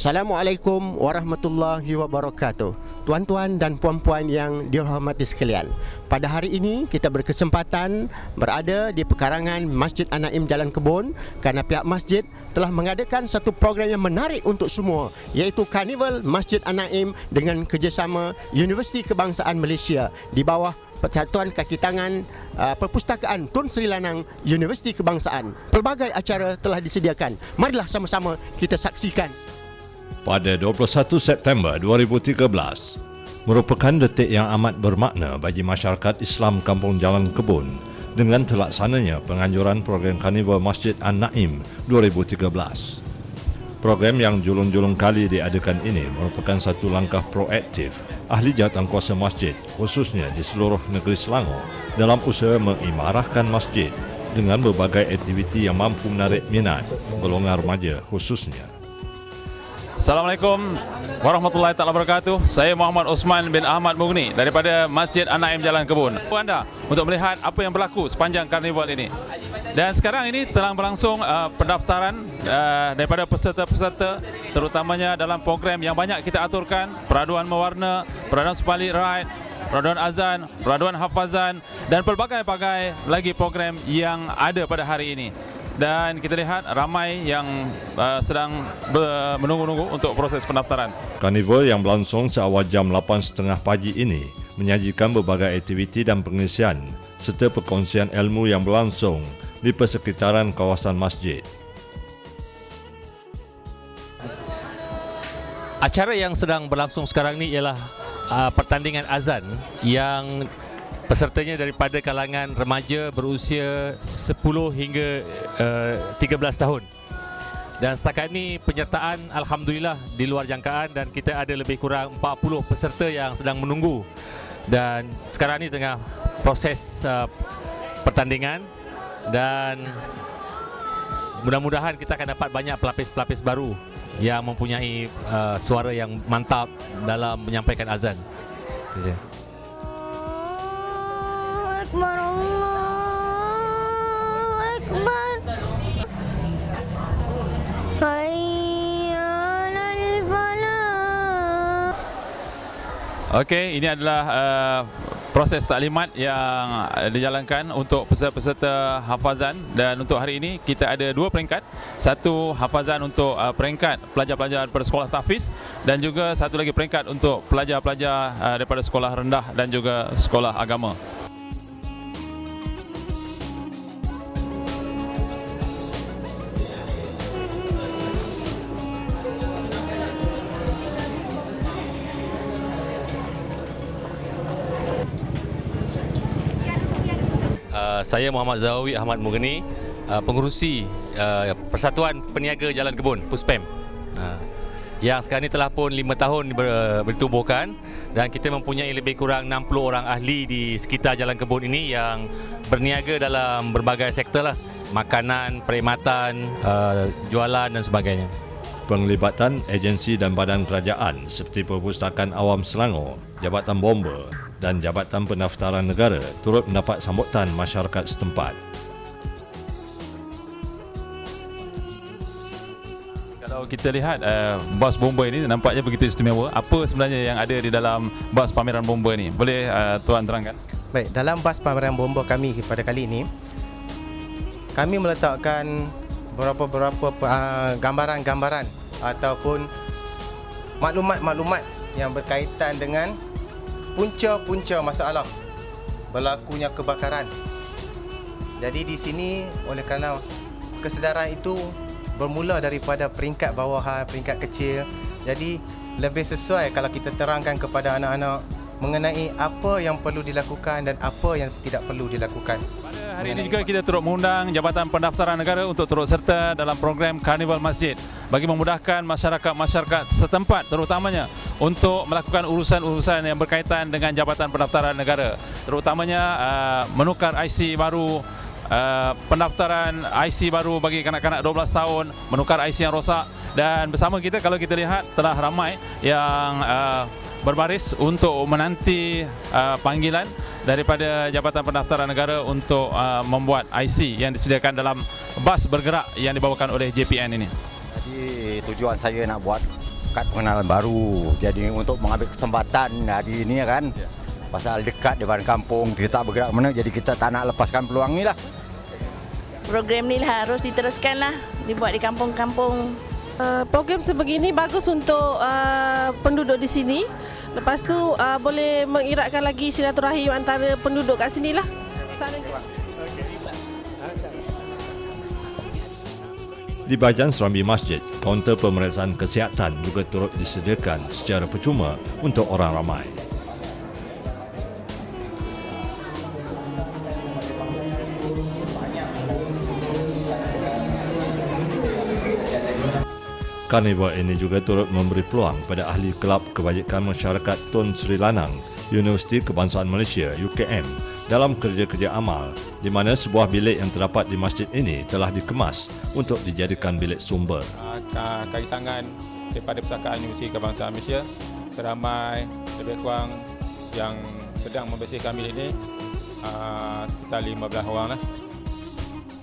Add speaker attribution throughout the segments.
Speaker 1: Assalamualaikum warahmatullahi wabarakatuh. Tuan-tuan dan puan-puan yang dihormati sekalian, pada hari ini kita berkesempatan berada di pekarangan Masjid An-Naim Jalan Kebun kerana pihak masjid telah mengadakan satu program yang menarik untuk semua, iaitu Karnival Masjid An-Naim dengan kerjasama Universiti Kebangsaan Malaysia di bawah Persatuan Kaki Tangan Perpustakaan Tun Sri Lanang Universiti Kebangsaan. Pelbagai acara telah disediakan. Marilah sama-sama kita saksikan.
Speaker 2: Pada 21 September 2013 merupakan detik yang amat bermakna bagi masyarakat Islam Kampung Jalan Kebun dengan terlaksananya penganjuran program Karnival Masjid An-Naim 2013. Program yang julung-julung kali diadakan ini merupakan satu langkah proaktif ahli jawatankuasa masjid khususnya di seluruh negeri Selangor dalam usaha mengimarahkan masjid dengan berbagai aktiviti yang mampu menarik minat golongan remaja khususnya.
Speaker 3: Assalamualaikum warahmatullahi taala wabarakatuh. Saya Muhammad Osman bin Ahmad Mughni daripada Masjid An-Naim Jalan Kebun. Anda untuk melihat apa yang berlaku sepanjang karnival ini. Dan sekarang ini telah berlangsung pendaftaran daripada peserta-peserta, terutamanya dalam program yang banyak kita aturkan, peraduan mewarna, peraduan spalik ride, peraduan azan, peraduan hafazan dan pelbagai-bagai lagi program yang ada pada hari ini. Dan kita lihat ramai yang sedang menunggu-nunggu untuk proses pendaftaran.
Speaker 2: Karnival yang berlangsung seawal jam 8.30 pagi ini menyajikan berbagai aktiviti dan pengisian serta perkongsian ilmu yang berlangsung di persekitaran kawasan masjid.
Speaker 4: Acara yang sedang berlangsung sekarang ni ialah pertandingan azan yang pesertanya daripada kalangan remaja berusia 10 hingga 13 tahun. Dan setakat ini penyertaan alhamdulillah di luar jangkaan dan kita ada lebih kurang 40 peserta yang sedang menunggu. Dan sekarang ini tengah proses pertandingan dan mudah-mudahan kita akan dapat banyak pelapis-pelapis baru yang mempunyai suara yang mantap dalam menyampaikan azan. Itu saja.
Speaker 5: Akbar, Allahu Akbar. Hayya 'alal falah.
Speaker 3: Okey, ini adalah proses taklimat yang dijalankan untuk peserta-peserta hafazan, dan untuk hari ini kita ada dua peringkat. Satu hafazan untuk peringkat pelajar-pelajar daripada sekolah tahfiz dan juga satu lagi peringkat untuk pelajar-pelajar daripada sekolah rendah dan juga sekolah agama.
Speaker 4: Saya Muhammad Zahawi Ahmad Mughni, pengerusi Persatuan Peniaga Jalan Kebun, PUSPEM, yang sekarang ini telah pun 5 tahun ditubuhkan, dan kita mempunyai lebih kurang 60 orang ahli di sekitar Jalan Kebun ini yang berniaga dalam berbagai sektor lah, makanan, perkhidmatan, jualan dan sebagainya.
Speaker 2: Penglibatan agensi dan badan kerajaan seperti Perpustakaan Awam Selangor, Jabatan Bomba dan Jabatan Pendaftaran Negara turut mendapat sambutan masyarakat setempat.
Speaker 3: Kalau kita lihat bas bomba ini nampaknya begitu istimewa. Apa sebenarnya yang ada di dalam bas pameran bomba ini? Boleh tuan terangkan?
Speaker 6: Baik, dalam bas pameran bomba kami pada kali ini, kami meletakkan beberapa gambaran-gambaran ataupun maklumat-maklumat yang berkaitan dengan punca-punca masalah berlakunya kebakaran. Jadi di sini oleh kerana kesedaran itu bermula daripada peringkat bawahan, peringkat kecil. Jadi lebih sesuai kalau kita terangkan kepada anak-anak mengenai apa yang perlu dilakukan dan apa yang tidak perlu dilakukan.
Speaker 3: Pada hari ini juga kita turut mengundang Jabatan Pendaftaran Negara untuk turut serta dalam program Karnival Masjid bagi memudahkan masyarakat-masyarakat setempat terutamanya untuk melakukan urusan-urusan yang berkaitan dengan Jabatan Pendaftaran Negara, terutamanya menukar IC baru, pendaftaran IC baru bagi kanak-kanak 12 tahun, menukar IC yang rosak. Dan bersama kita, kalau kita lihat, telah ramai yang berbaris untuk menanti panggilan daripada Jabatan Pendaftaran Negara untuk membuat IC yang disediakan dalam bas bergerak yang dibawakan oleh JPN ini.
Speaker 7: Jadi tujuan saya nak buat kad pengenalan baru. Jadi untuk mengambil kesempatan hari ini kan, pasal dekat di depan kampung, kita bergerak mana, jadi kita tak nak lepaskan peluang ni lah.
Speaker 8: Program ni lah harus diteruskan lah, dibuat di kampung-kampung.
Speaker 9: Program sebegini bagus untuk penduduk di sini. Lepas tu boleh mengiratkan lagi silaturahim antara penduduk kat sini lah.
Speaker 2: Di bahagian Serambi Masjid, kaunter pemeriksaan kesihatan juga turut disediakan secara percuma untuk orang ramai. Karnival ini juga turut memberi peluang pada ahli kelab kebajikan masyarakat Tun Sri Lanang, Universiti Kebangsaan Malaysia (UKM) dalam kerja-kerja amal, di mana sebuah bilik yang terdapat di masjid ini telah dikemas untuk dijadikan bilik sumber.
Speaker 10: Kaki tangan daripada Perpustakaan Universiti Kebangsaan Malaysia seramai lebih kurang yang sedang membersihkan bilik ini sekitar 15 orang lah.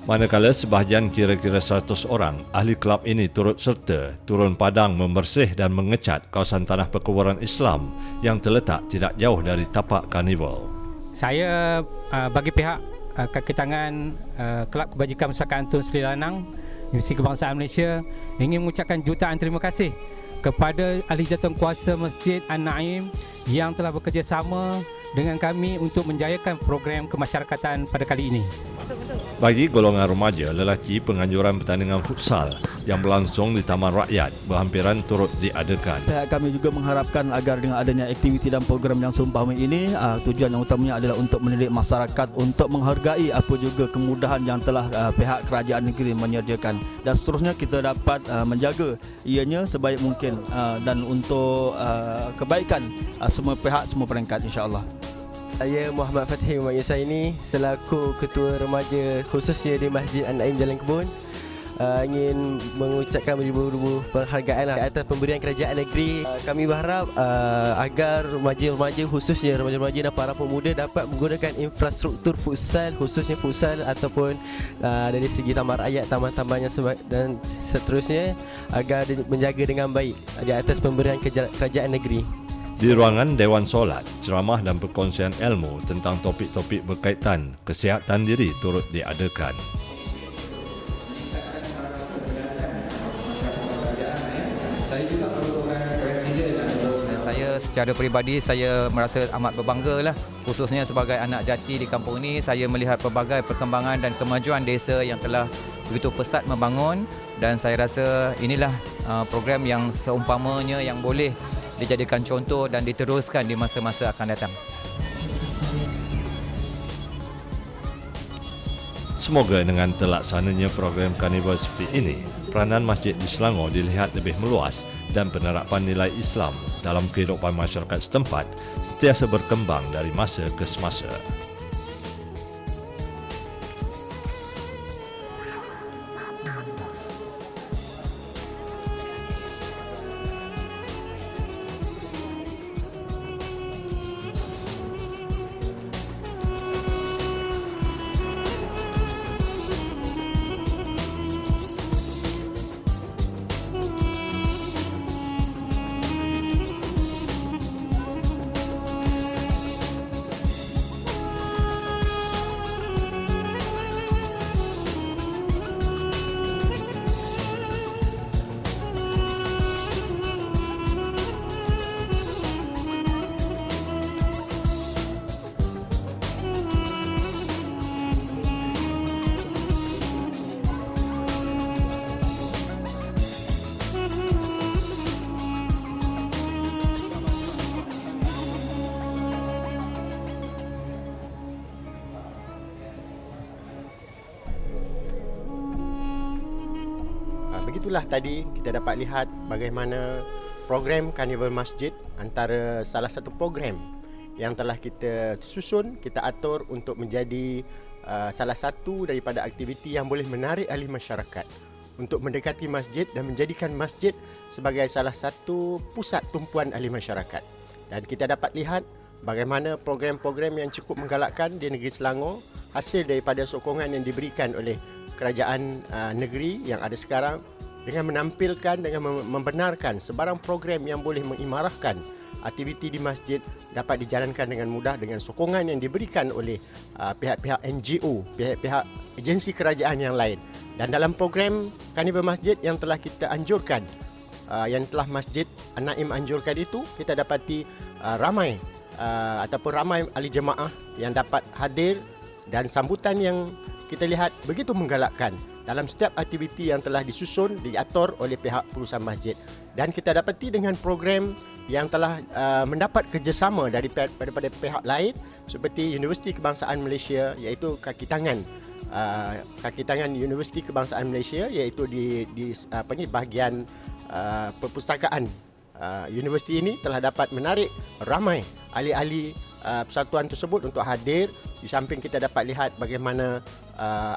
Speaker 2: Manakala sebahagian kira-kira 100 orang ahli kelab ini turut serta turun padang membersih dan mengecat kawasan tanah perkuburan Islam yang terletak tidak jauh dari tapak karnival.
Speaker 11: Saya bagi pihak kaki tangan Kelab Kebajikan Masyarakat Tun Sri Lanang Universiti Kebangsaan Malaysia ingin mengucapkan jutaan terima kasih kepada ahli jawatankuasa Masjid An-Naim yang telah bekerjasama dengan kami untuk menjayakan program kemasyarakatan pada kali ini.
Speaker 2: Bagi golongan remaja, lelaki penganjuran pertandingan futsal yang berlangsung di Taman Rakyat berhampiran turut diadakan.
Speaker 12: Kami juga mengharapkan agar dengan adanya aktiviti dan program yang seumpama ini, tujuan yang utamanya adalah untuk mendidik masyarakat untuk menghargai apa juga kemudahan yang telah pihak kerajaan negeri menyediakan, dan seterusnya kita dapat menjaga ianya sebaik mungkin dan untuk kebaikan semua pihak, semua peringkat, insya-Allah.
Speaker 13: Saya Muhammad Fathim Yusaini selaku Ketua Remaja khususnya di Masjid An-Naim Jalan Kebun ingin mengucapkan beribu-ribu penghargaan atas pemberian kerajaan negeri. Kami berharap agar remaja-remaja khususnya remaja-remaja dan para pemuda dapat menggunakan infrastruktur futsal, khususnya futsal ataupun dari segi taman rakyat, taman-taman dan seterusnya agar menjaga dengan baik di atas pemberian kerajaan negeri.
Speaker 2: Di ruangan Dewan Solat, ceramah dan perkongsian ilmu tentang topik-topik berkaitan kesihatan diri turut diadakan.
Speaker 14: Saya secara peribadi saya merasa amat berbangga lah, khususnya sebagai anak jati di kampung ini. Saya melihat pelbagai perkembangan dan kemajuan desa yang telah begitu pesat membangun, dan saya rasa inilah program yang seumpamanya yang boleh dijadikan contoh dan diteruskan di masa-masa akan datang.
Speaker 2: Semoga dengan terlaksananya program karnival seperti ini, peranan masjid di Selangor dilihat lebih meluas dan penerapan nilai Islam dalam kehidupan masyarakat setempat sentiasa berkembang dari masa ke semasa.
Speaker 1: Begitulah tadi kita dapat lihat bagaimana program Karnival Masjid antara salah satu program yang telah kita susun, kita atur untuk menjadi salah satu daripada aktiviti yang boleh menarik ahli masyarakat untuk mendekati masjid dan menjadikan masjid sebagai salah satu pusat tumpuan ahli masyarakat. Dan kita dapat lihat bagaimana program-program yang cukup menggalakkan di negeri Selangor hasil daripada sokongan yang diberikan oleh kerajaan negeri yang ada sekarang dengan menampilkan, dengan membenarkan sebarang program yang boleh mengimarahkan aktiviti di masjid dapat dijalankan dengan mudah dengan sokongan yang diberikan oleh pihak-pihak NGO, pihak-pihak agensi kerajaan yang lain. Dan dalam program Karnival Masjid yang telah kita anjurkan, yang telah Masjid An-Naim anjurkan itu, kita dapati ramai ahli jemaah yang dapat hadir dan sambutan yang kita lihat begitu menggalakkan dalam setiap aktiviti yang telah disusun, diatur oleh pihak perusahaan masjid. Dan kita dapati dengan program yang telah mendapat kerjasama daripada pihak lain seperti Universiti Kebangsaan Malaysia, iaitu kaki tangan Universiti Kebangsaan Malaysia, iaitu di bahagian perpustakaan. Universiti ini telah dapat menarik ramai ahli-ahli persatuan tersebut untuk hadir. Di samping kita dapat lihat bagaimana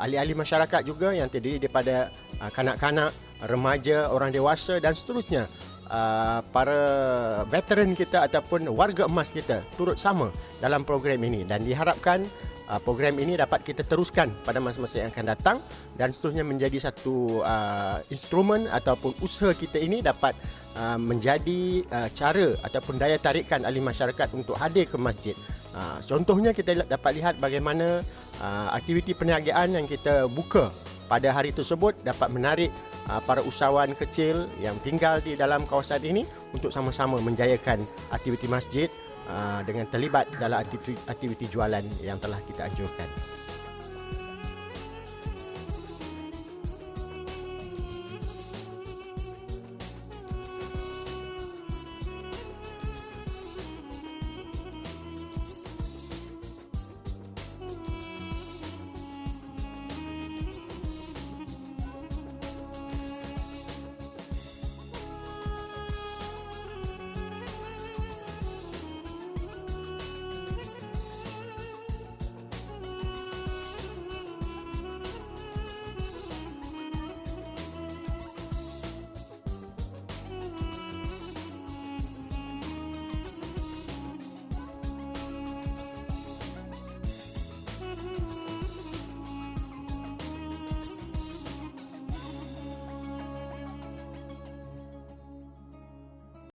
Speaker 1: ahli-ahli masyarakat juga yang terdiri daripada kanak-kanak, remaja, orang dewasa dan seterusnya, para veteran kita ataupun warga emas kita turut sama dalam program ini, dan diharapkan program ini dapat kita teruskan pada masa-masa yang akan datang dan seterusnya menjadi satu instrumen ataupun usaha kita ini dapat menjadi cara ataupun daya tarikan ahli masyarakat untuk hadir ke masjid. Contohnya kita dapat lihat bagaimana aktiviti perniagaan yang kita buka pada hari tersebut dapat menarik para usahawan kecil yang tinggal di dalam kawasan ini untuk sama-sama menjayakan aktiviti masjid dengan terlibat dalam aktiviti jualan yang telah kita anjurkan.